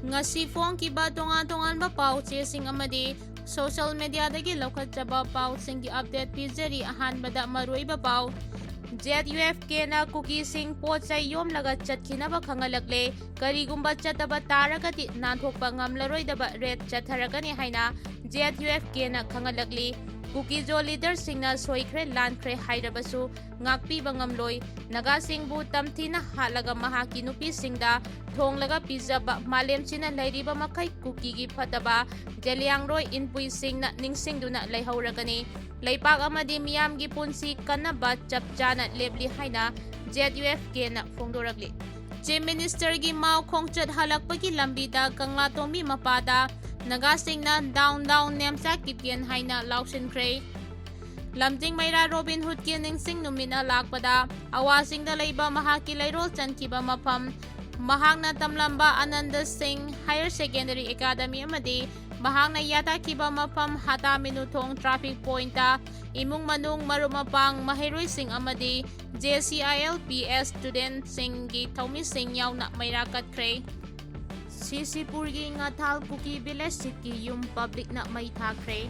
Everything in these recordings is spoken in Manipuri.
ngasi fongkiba tongan-tonganba pau-chesing amadi social media dagi laukhatjaba pau-singgi update pizari ahanbada maruiba pau ZUFK na Kuki sing pochai yomlaga chatkinaba khangalakle karigumba chataba taragati nanthokpa ngamlaroidaba red chatharagani haina ZUFK na khangalakli Kuki jo leader singna soikhre lankhre hairabasu ngakpi bangamloi naga singbu tamthina halaga mahaki nupi singda thonglaga pizaba malem china lairiba makai Kuki gi phataba jeliangroi inpui singna ningsingduna leihauragani leipak amadi miyam gi punsi kanaba chapchana lebli haina ZUFK na phongdoragli Chief Minister gi mau khongchat halakpagi lambida Kangla tomi mapada Naga singna down nemsa kipian haina laushinkhre Lamjing maira Robin Hood ki ningsing numina lakpada awasingda leiba mahaki leirol chankiba mafam mahakna tamlamba Ananda Singh Higher Secondary Academy amadi mahakna yata kiba mafam hata minuthong traffic pointa imung manung marumapang mahiroi sing amadi JCILPS student sing gi thomi sing yauna maira katkhre Sisipurgi ngathal Kuki village sitki yum public na mai thakre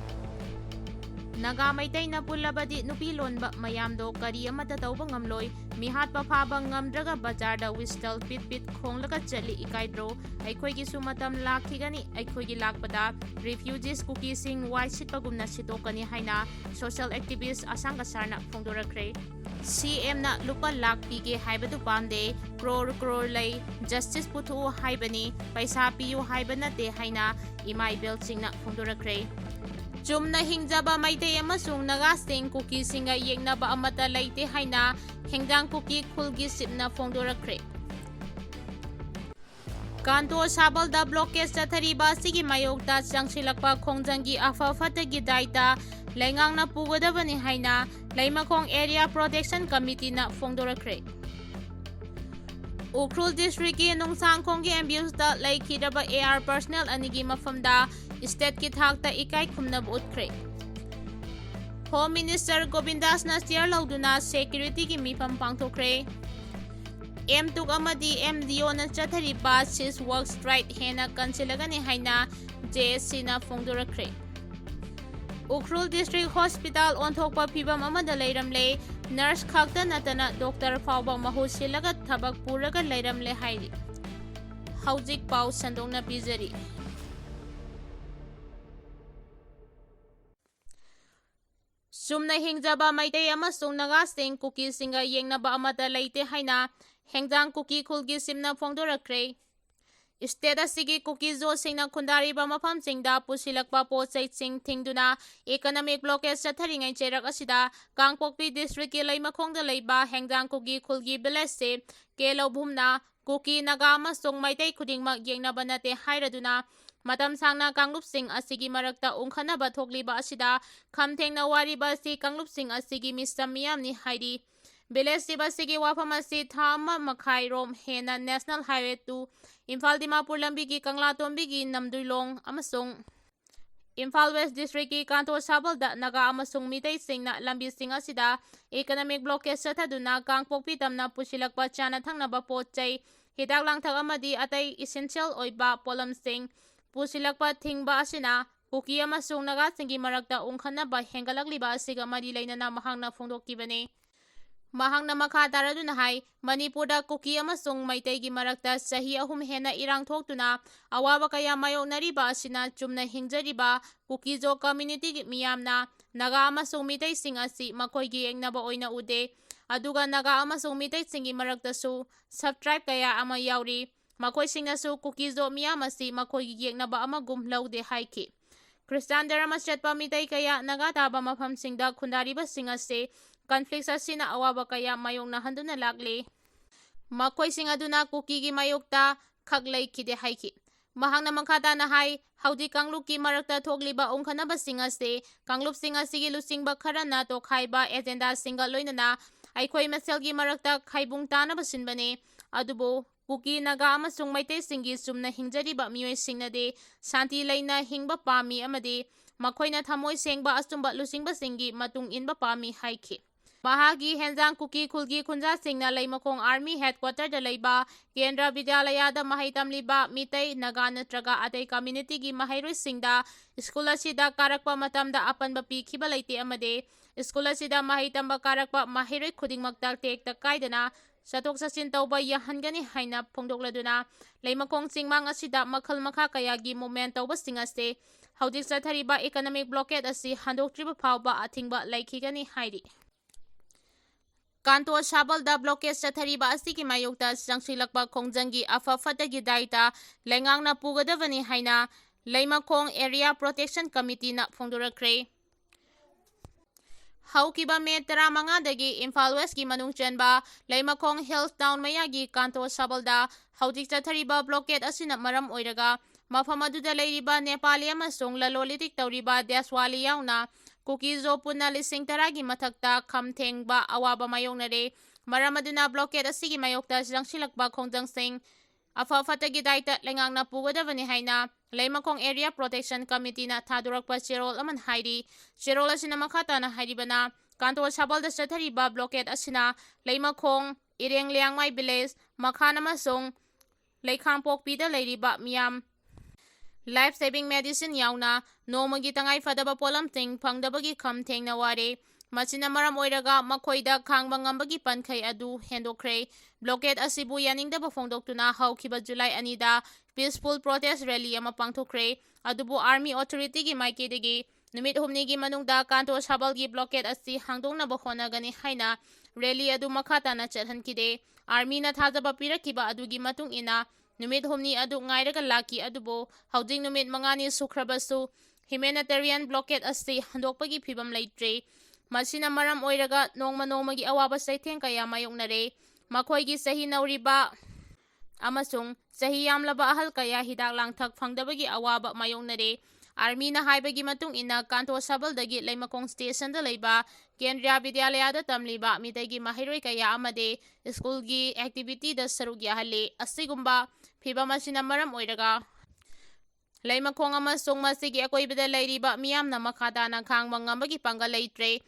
Naga maitai na pulabadi nupilonba mayamdo kari amata tawba ngamloi mihat paphaba ngamdraga bazarda wistal pit khonglaga chali ikaidro aikhoi gi sumatam lakhigani aikhoi gi lakpada refugees Kuki sing wai sitpagumna sitokani haina social activist asanga sarna phongdorakre CM na lupa lakh pige haibadu pamde crore lay justice puthu haibani paisa piyu haibana te haina imai bel singna phongdorakre Chumna hingjaba maitei amasung naga sing Kuki singa yengnaba amata leite haina hengjang Kuki khulgi sipna phongdorakre Kanto sabalda blockade chathariba sigi mayokta changsilakpa khongjangi afafatagi daita laingang pugadabani haina Laimakong Area Protection Committee na phongdorakre Ukhrul District ki Nungsangkhong ki ambulance da laikhidaba AR personnel anigi mafamda state ki thakta ikai khumnab utkre Home Minister Govindas na steer lauduna security ki mifam pangthokre M2 amadi MDO na chathariba sis work strike hena kansilagani haina JSC na phongdorakre Ukhrul District Hospital onthokpa phibam amada leiramle nurse khakta natana doctor fawba mahusilaga thabak puraga leiramle hairi Haujik pau sandongna pizari Sumna hingjaba maitei amasung naga sing Kuki singa yengnaba amata leite haina hengjang Kuki khulgi simna phongdorakre State asigi Kuki zo singna khundariba mafam singda pusilakpa pochai sing thingduna economic blockade chatharingai cherak asida Kangpokpi district ki laimakhongda leiba hengjang Kuki khulgi village se kelobhumna Kuki naga amasung maitai khudingmak yengnaba nate hairaduna matam sangna Kanglup sing asigi marakta ungkhanaba thokliba asida khamthengna wariba si Kanglup sing asigi mistam miyamni hairi Village Sibasigi Wafamasi Thama Makhai Rom Hena National Highway 2 Imphal Dimapur Lambi ki Kangla Tombi ki Namduilong amasung Imphal West District ki Kanto Sabalda Naga amasung Mitay Sing na Lambi Sing asida economic blockade sathaduna Kangpokpi tamna pusilakpa chana thangnaba pochai hidak langthak amadi atai essential oiba polam sing pusilakpa thingba asina Kuki amasung Naga singi marakta ungkhanaba hengalakliba asiga mari leinana mahangna phongdokkibane Mahangna makha taraduna hai Manipurda Kuki amasung maitai gi marakta sahi ahum hena irang thoktuna awaba kaya mayoknariba asina chumna hingjariba Kuki jo community gi miyamna Naga amasung mitai sing asi makoi gi yengnaba oina ude aduga Naga amasung mitai singi marakta su subtribe kaya ama yauri makoi singnasu Kuki jo miyam asi makoi gi yengnaba ama gum laude haiki Christian dharma chatpa mitai kaya Naga taba mafam singda khundariba singase conflicts asina awaba kaya mayokna handuna lakle makoi sing aduna Kuki gi mayokta khaglei khide haiki mahangna makhata na hai haudi Kanglup ki marakta thokliba ongkhanaba singase Kanglup singa sigi lusingba kharana to khaiba agenda singa loinana aikhoi maselgi marakta khaibung tana basinbane adubo Kuki Naga amasung maitei singi sumna hingjariba miyoi singnade santi leina hingba pami amade makhoina thamoi sengba astumba lusingba singi matung inba pami haiki Mahagi Henzang Kuki Kulgi Kunja Singna Leimakong Army Headquarter da Leiba Kendra Vidyalaya da Mahaitam Liba Mitay Naga Natraga Atay Community gi Mahairoi Singda School asida karakpa matamda apanba pikhiba leite amade School asida mahitamba karakpa mahiroi khudingmakta tekta kaidana satok sasin tauba yahangani haina phongdokladuna leimakong singmang asida makhal makha kayagi movement tauba singaste haudik sathariba economic blockade asi handoktriba phawba athingba laikhigani hairi Kanto Shabalda blockade sathariba asigi mayokta sangsilakba khongjangi afa fatagi daita lengang na pugadavani haina Leimakong Area Protection Committee na phongdorakre Haukiba me taramanga dagi Imphal West gi manungchenba Leimakong Health Town mayagi Kanto Shabalda haudik chathariba blockade asina maram oiraga mafam aduda leiriba Nepali amasung lalolitik tauriba Deswali yauna Kuki zo punna lising taragi mathakta khamthengba awaba mayongnare maram aduna blockade asigi mayokta silangsilakba khongjang sing afa fatagi daita lengang na pugadavani haina Leimakong Area Protection Committee na thadurakpa chirol aman hairi chirol asina makhata na hairibana Kanto Shabalda sathariba blockade asina Leimakong Ireng Liangmai Village makhana masong Leikhangpokpi da leiriba miyam Life saving medicine yauna nomagi tangai fadaba polam ting phangdabagi khamtheng na ware Masina maram oiraga makoida khangba ngambagi pankhai adu hendokre blockade asibu yaningdaba phongdoktuna haukiba July 2 da peaceful protest rally ama pangthokre adubu army authority gi maikedegi numit humni gi manungda Kanto Shabalgi blockade asi hangdongnaba honagani haina rally adu makhata na chathankide army na thajaba pirakiba adugi matung ina numit humni adu ngairaga laki adubo housing numit mangani sukhrabasu humanitarian blockade asi handokpagi phibam leitre Masina maram oiraga nongmagi awaba saitheng kaya mayoknare makhoigi sahi nauriba amasung sahi yamlaba ahal kaya hidak langthak phangdabagi awaba mayoknare army na haibagi matung ina Kanto Shabaldagi Leimakong station da leiba Kendriya Vidyalaya da tamliba mitagi mahiroi kaya amade school gi activity da saruk yahalle asigumba phiba masina maram oiraga Leimakong amasung masigi akoibada leiriba miyamna makhada na khangba ngambagi pangga leitre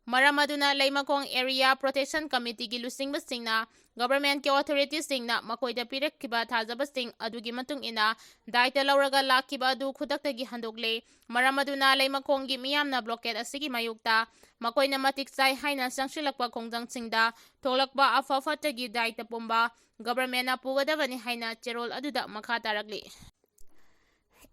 Maram aduna Leimakong Area Protection Committee gi lusingba singna government ke authorities singna makoida pirakkiba thajaba sing adugi matung ina daita lauraga lakkiba adu khudakta gi handokle maram aduna Leimakong gi miyamna blockade asigi mayukta makoina matik sai haina sangsilakpa khongjang singda tholakba afafata gi daita pumba government na pugadabani haina cherol aduda makha tarakli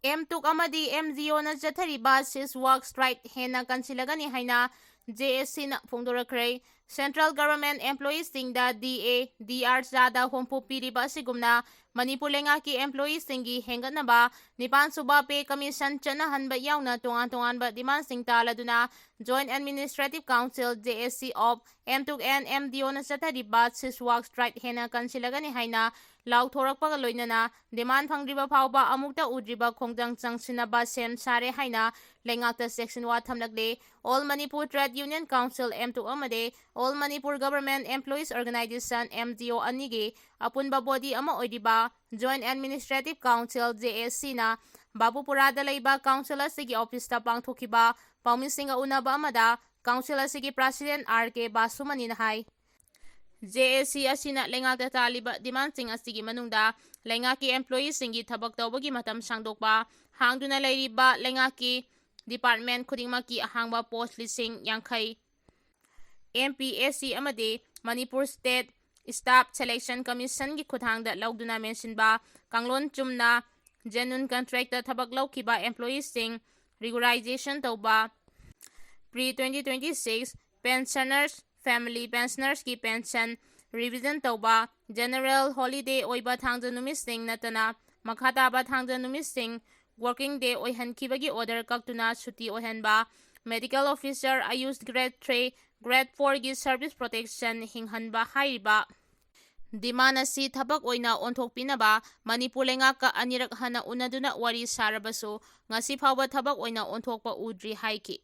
M2 amadi MGO na chathariba sis work strike hena kansilagani haina JSC na phongdorakre Central Government Employees singda DA DR jada hompu piriba sigumna Manipur lengaki employees singi hengatnaba nipan suba pay commission chanahanba yauna tongan-tonganba demand sing taladuna Joint Administrative Council JSC of M2N MDO na chathariba sis work strike hena kansilagani haina lauthorakpaga loinana demand phangriba phawba amukta udriba khongjang changsinaba sem sare haina lengakta section 1 thamlagle All Manipur Trade Union Council M2 amade All Manipur Government Employees Organization MDO anigi apunba body ama oidiba Joint Administrative Council JSC na Babupurada leiba council asigi office ta pangthokiba paumisinga unaba amada council asigi president RK Basumani na hai JSC asina lengakta taliba demand sing asigi manungda lengaki employees singi thabak tawbagi matam sangdokba hangduna leiriba lengaki department khudingmaki ahangba post lising yangkhai MPSC amade Manipur State Staff Selection Commission gi khuthangda lawduna mentionba kanglon chumna genuine contract ta thabak lawkiba employees sing regularization tawba pre 2026 pensioners family pensioners ki pension revision tawba general holiday oiba thangja numit sing natana makhata ba thangja numit sing working day oihankibagi order kaktuna chuti ohenba medical officer ayush grade 3 grade 4 gi service protection hinghanba haiba demand asi thabak oina onthokpinaba Manipur lengaka anirak hana unaduna wari sarabasu ngasi phawba thabak oina onthokpa udri haiki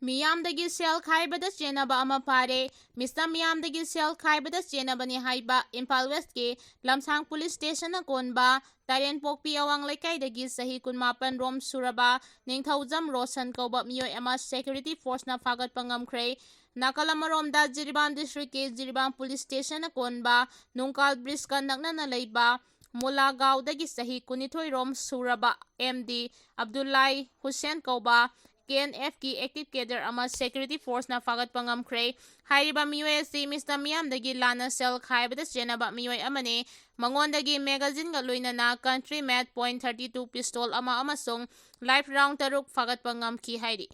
ꯃꯤꯌꯥꯝꯗꯒꯤ ꯁꯦꯜ ꯈꯥꯏꯕꯗ ꯆꯦꯟꯅꯕ ꯑꯃ ꯐꯥꯔꯦ꯫ ꯃꯤꯁꯅ ꯃꯤꯌꯥꯝꯗꯒꯤ ꯁꯦꯜ ꯈꯥꯏꯕꯗ ꯆꯦꯟꯅꯕꯅꯤ ꯍꯥꯏꯕ ꯏꯝꯐꯥꯜ ꯋꯦꯁtkꯤ ꯂꯝꯁꯥꯡ ꯄꯨꯂꯤꯁ ꯁ꯭ꯇꯦꯁꯟꯅ ꯀꯣꯟꯕ ꯇꯔꯦꯟꯄꯣꯛꯄꯤ ꯑꯋꯥꯡ ꯂꯩꯀꯥꯏꯗꯒꯤ ꯆꯍꯤ 18 ꯔꯣꯝ ꯁꯨꯔꯕ ꯅꯤꯡꯊꯧꯖꯝ ꯔꯣꯁꯟ ꯀꯧꯕ ꯃꯤꯑꯣꯏ ꯑꯃ ꯁꯦꯀ꯭ꯌꯨꯔꯤꯇꯤ ꯐꯣꯔꯁꯅ ꯐꯥꯒꯠꯄ ꯉꯝꯈ꯭ꯔꯦ꯫ ꯅꯥꯀꯜ ꯑꯃꯔꯣꯝꯗ ꯖꯤꯔꯤꯕꯥꯝ ꯗꯤꯁꯇ꯭ꯔꯤꯛꯀꯤ ꯖꯤꯔꯤꯕꯥꯝ ꯄꯨꯂꯤꯁ ꯁ꯭ꯇꯦꯁꯟꯅ ꯀꯣꯟꯕ ꯅꯨꯡꯀꯥꯜ ꯕ꯭ꯔꯤꯖꯀ ꯅꯛꯅꯅ ꯂꯩꯕ ꯃꯨꯂꯥꯒꯥꯎꯗꯒꯤ ꯆꯍꯤ 12 ꯔꯣꯝ ꯁꯨꯔꯕ ꯑꯦꯝ.ꯗꯤ. ꯑꯕꯗꯨꯜꯂꯥꯏ ꯍꯨꯁꯦꯟ ꯀꯧꯕ KNFꯀꯤ ꯑꯦꯛꯇꯤꯚ ꯀꯦꯗꯔ ꯑꯃ ꯁꯦꯀ꯭ꯌꯨꯔꯤꯇꯤ ꯐꯣꯔꯁꯅ ꯐꯥꯒꯠꯄ ꯉꯝꯈ꯭ꯔꯦ꯫ ꯍꯥꯏꯔꯤꯕ ꯃꯤꯑꯣꯏ ꯑꯁꯤ ꯃꯤꯁꯅ ꯃꯤꯌꯥꯝꯗꯒꯤ ꯂꯥꯟꯅ ꯁꯦꯜ ꯈꯥꯏꯕꯗ ꯆꯦꯟꯅꯕ ꯃꯤꯑꯣꯏ ꯑꯃꯅꯤ꯫ ꯃꯉꯣꯟꯗꯒꯤ ꯃꯦꯒꯥꯖꯤꯟꯒ ꯂꯣꯏꯅꯅ ꯀꯟꯇ꯭ꯔꯤ ꯃꯦꯗ .32 ꯄꯤꯁꯇꯣꯜ ꯑꯃ ꯑꯃꯁꯨꯡ ꯂꯥꯏꯐ ꯔꯥꯎꯟ 3 ꯐꯥꯒꯠꯄ ꯉꯝꯈꯤ ꯍꯥꯏꯔꯤ꯫